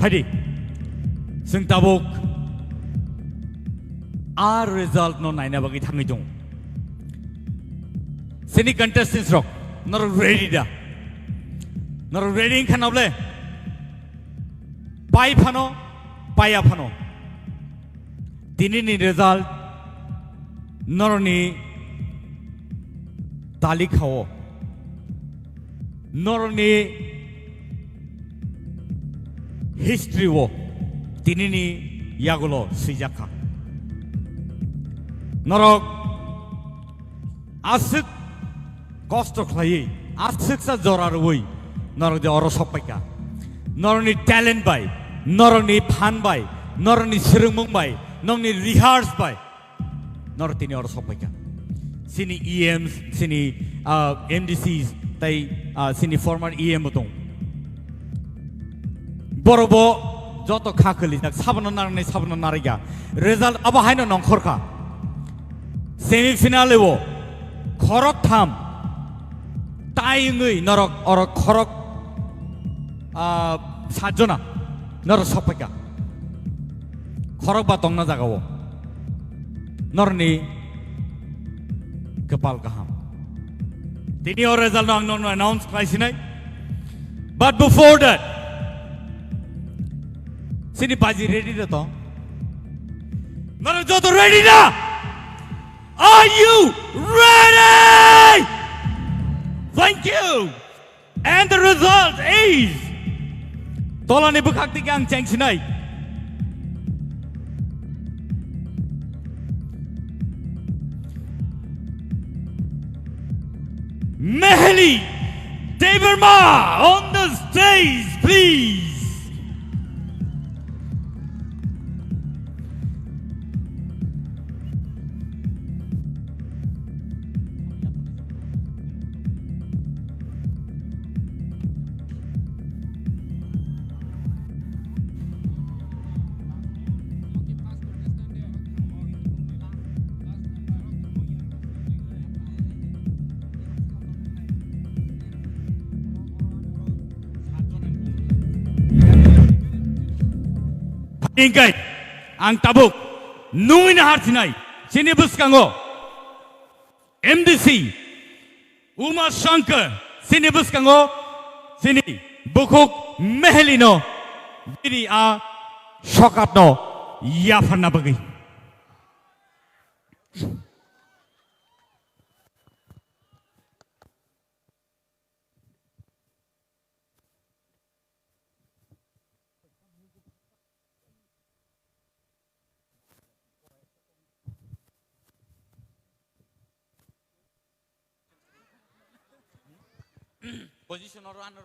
Hadi. Sing tabuk. Our result no naina bagi thangi jong. Sini contestants rock. Not ready da. Not ready in kanable. Pai phano, paya phano. Tini ni result. Not ni tali khao. Not ni history wo. Tini ni yagulo sijaka. Norok asik kosto khlai asik sa jorar woi norok de oro sopeka norok ni talent bai norok ni phan bai norok ni sirungmung bai norok ni rehearse bai norok tini oro sopeka sini EMs sini MDCs tai sini former EM botong borobo joto khakali jak sabno nariga result aba haino nongkhorka semi-finale wo khorok tham taingui norok orok khorok sajona norok sopeka khorok ba tongna jaga wo norni kepal kaham tini or result nang non announce kaisinai but before that sini baji ready da to norok joto ready na. Are you ready? Thank you. And the result is Tolani bukakti gang cheng sinai. Mehli Debbarma on the stage, please. Ingkai, ang tabuk, nuin hartinai, sini buskango, MDC, Uma Shankar, sini buskango, sini bukuk mehelino, diri a shokapno, yafarna bagi. Position or run or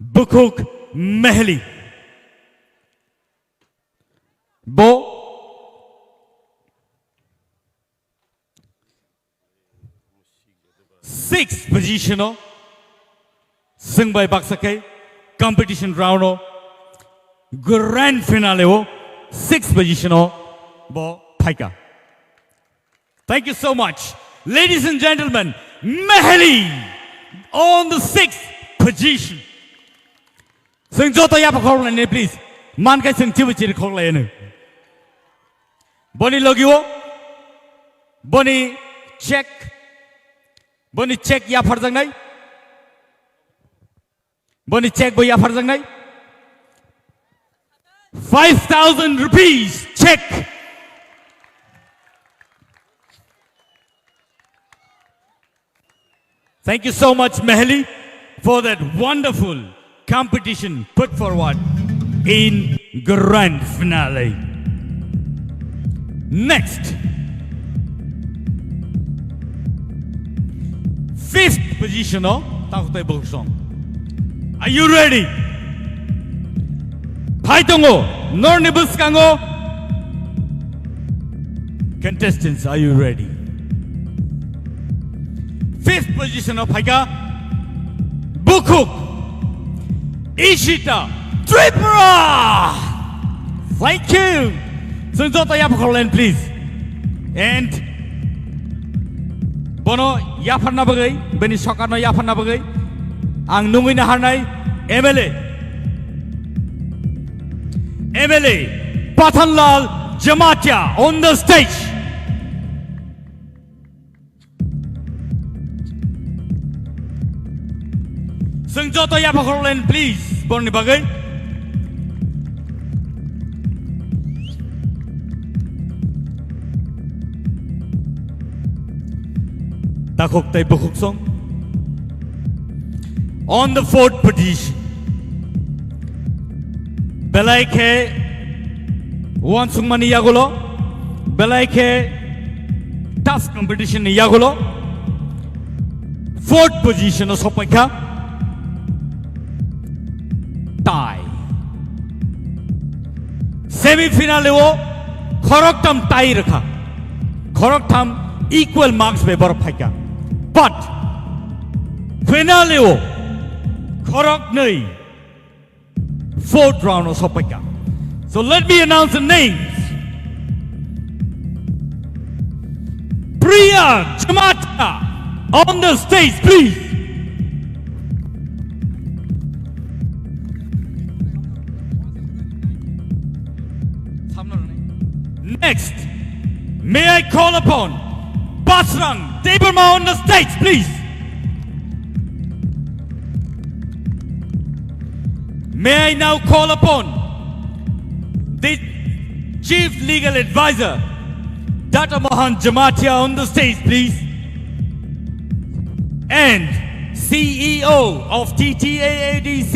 Bukuk Mehli Bo sixth position sung by Baksake competition round grand finale sixth position Bo Paika. Thank you so much. Ladies and gentlemen, Mehli on the sixth position. Sing Jota Yapakorlane, please. Mankai Sing Tivichi Korlane. Boni Logio. Boni check. Boni check Yaparjangai. Boni check Boy Yaparjangai. 5,000 rupees check. Thank you so much, Mehli, for that wonderful competition put forward in grand finale. Next, fifth position. Are you ready? Paitongo, Nornibuskango. Contestants, are you ready? Fifth position of Haika, Bukuk, Ishita, Tipra. Thank you. Sunjata Yapakolan, please. And bono yafarna bagai beni sokarno yafarna bagai ang nungina harnai MLA Pathanlal Jamatia on the stage. Sengjoto yapakorlen please boni bagai. Takok tay bukuk song. On the fourth position, Belaike Wansung Mani Yagulo, Belaike tough competition Yagulo, fourth position of Sopaka, tie. Semi-final wo Koroktam tie rakha, Koroktam equal marks be Borpaika, but finale wo Korok nei fourth round of Sopaka. So let me announce the names. Priya Jamata on the stage, please. Next, may I call upon Basrang Debbarma on the stage, please. May I now call upon the Chief Legal Advisor, Dr. Mohan Jamatia on the stage, please. And CEO of TTAADC,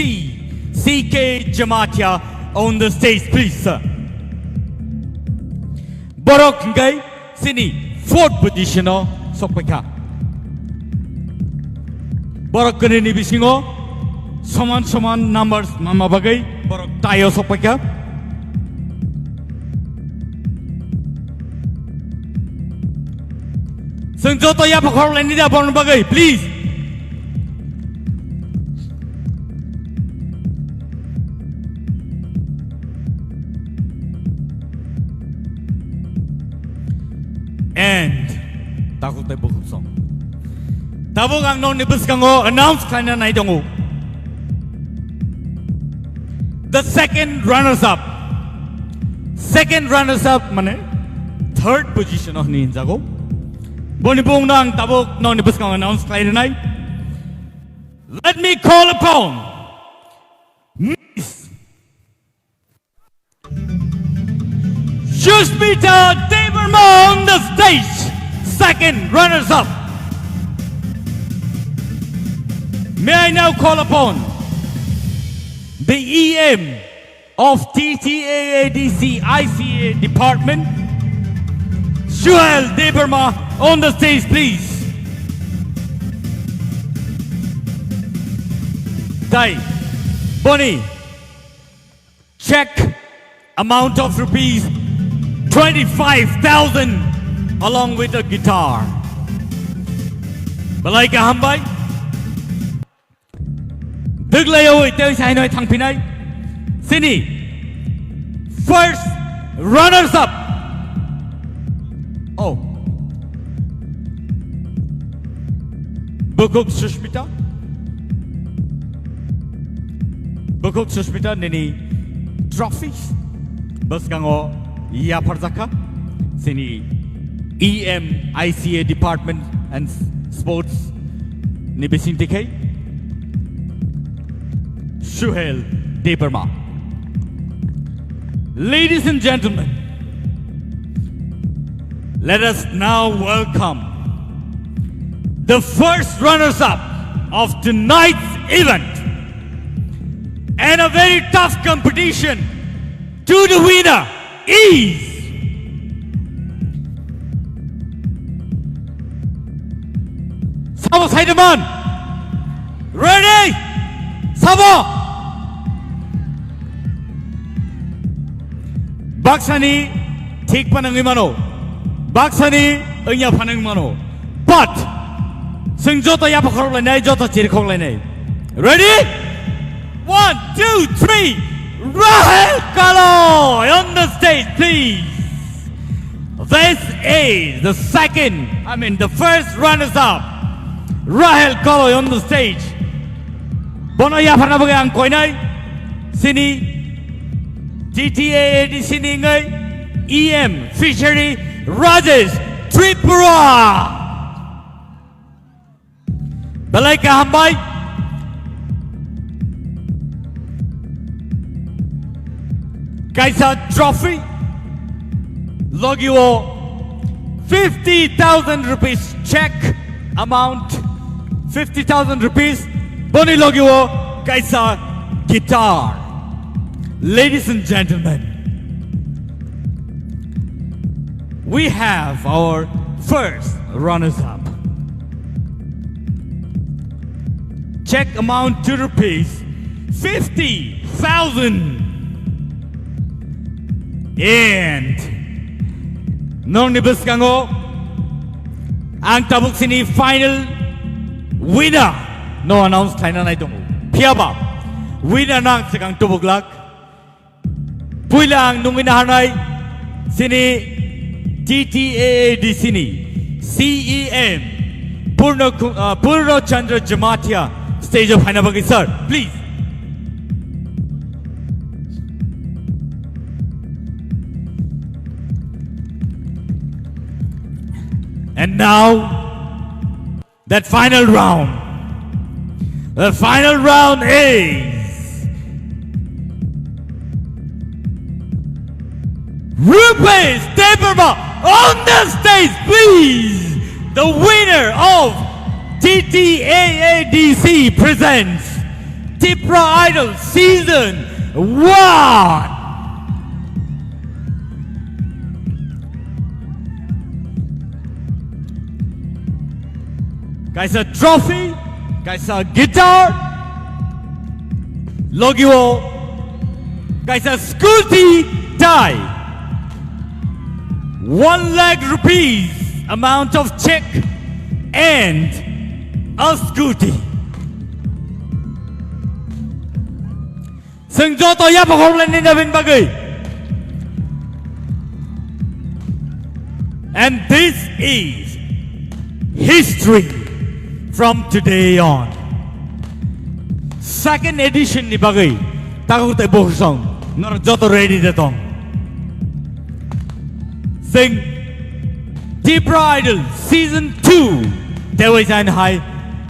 CK Jamatia on the stage, please, sir. Borok Ngai, Sini, fourth position of Sopeka. Borok Kanini Bisingo, Soman numbers, Mama Bagay, Borok Tayo Sopeka. Sengjoto yapakor lenida born bagay, please. And takut tay bukuk song. Tabog ang non nibus kango announce kanya na idongo. The second runners-up mane third position of Ninjago. Bonibong nang tabok non nibus kango announce kanya na. Let me call upon Miss Sushmita Debbarma on the stage, second runners-up. May I now call upon the EM of TTAADC ICA department, Suhail Debbarma on the stage, please. Dai, Bonnie, check amount of rupees 25,000 along with a guitar. Balai ka hambay? Duglayo ito sa Hanoi Thang Pinay. Sini, first runners-up. Oh, Bukuk Sushmita nini trophies. Bas kango iya parzaka. Sini EM ICA department and sports ni besintikay. Suhail Debbarma. Ladies and gentlemen, let us now welcome the first runners-up of tonight's event and a very tough competition. To the winner is Sabo Saidaman. Ready? Sabo. Baksani tik panang mano. Baksani enya panang mano. But Sengjoto yapakor lenay joto chirkong lenay. Ready? 1, 2, 3. Rahel Kalo on the stage, please. This is the first runners-up. Rahel Koloy on the stage. Bono ya phana bagi ang koinai. Sini TTAAD sini ngai EM Fishery Rajesh Tipra. Balai ka hambai. Kaisa trophy. Logiwo 50,000 rupees check amount. 50,000 rupees. Boni Logiwo Kaisa guitar. Ladies and gentlemen, we have our first runners-up. Check amount 2 rupees, 50,000. And nong nibus kango ang tabuk sini final winner. No announce tayo na itong piyaba. Winner nang sikang tubuglak. Puilang nung inahanay sini TTAAD sini CEM Purno Chandra Jamatia stage of Hanabagi sir, please. And now that final round. The final round is Rupesh Debbarma on the stage, please. The winner of TTAADC presents Tipra Idol Season 1. Guys, a trophy. Guys, a guitar. Logiwo. Guys, a scooty tie. 1 lakh rupees amount of check and a scooty. Sengjoto ya pagkaklan ni Navin Bagay. And this is history from today on. Second edition ni Bagay. Takot ay bosong. Narjoto ready na tong. Sing Tipra Idol Season 2 Dewey Jan Hai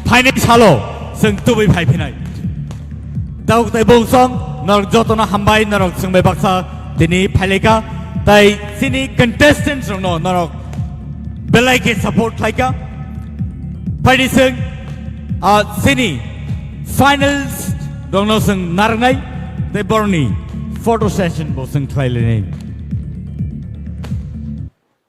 Painay Salo Sing Tubi Pai Pinay Tawag tayo buong song Narjoto na hambay Narog sing may baksa Dini Pailika Tay sini contestants no Narog Belay ke support laika Pwede sing Sini Finals Dong no sing narangay Tay borni Photo session bo sing try le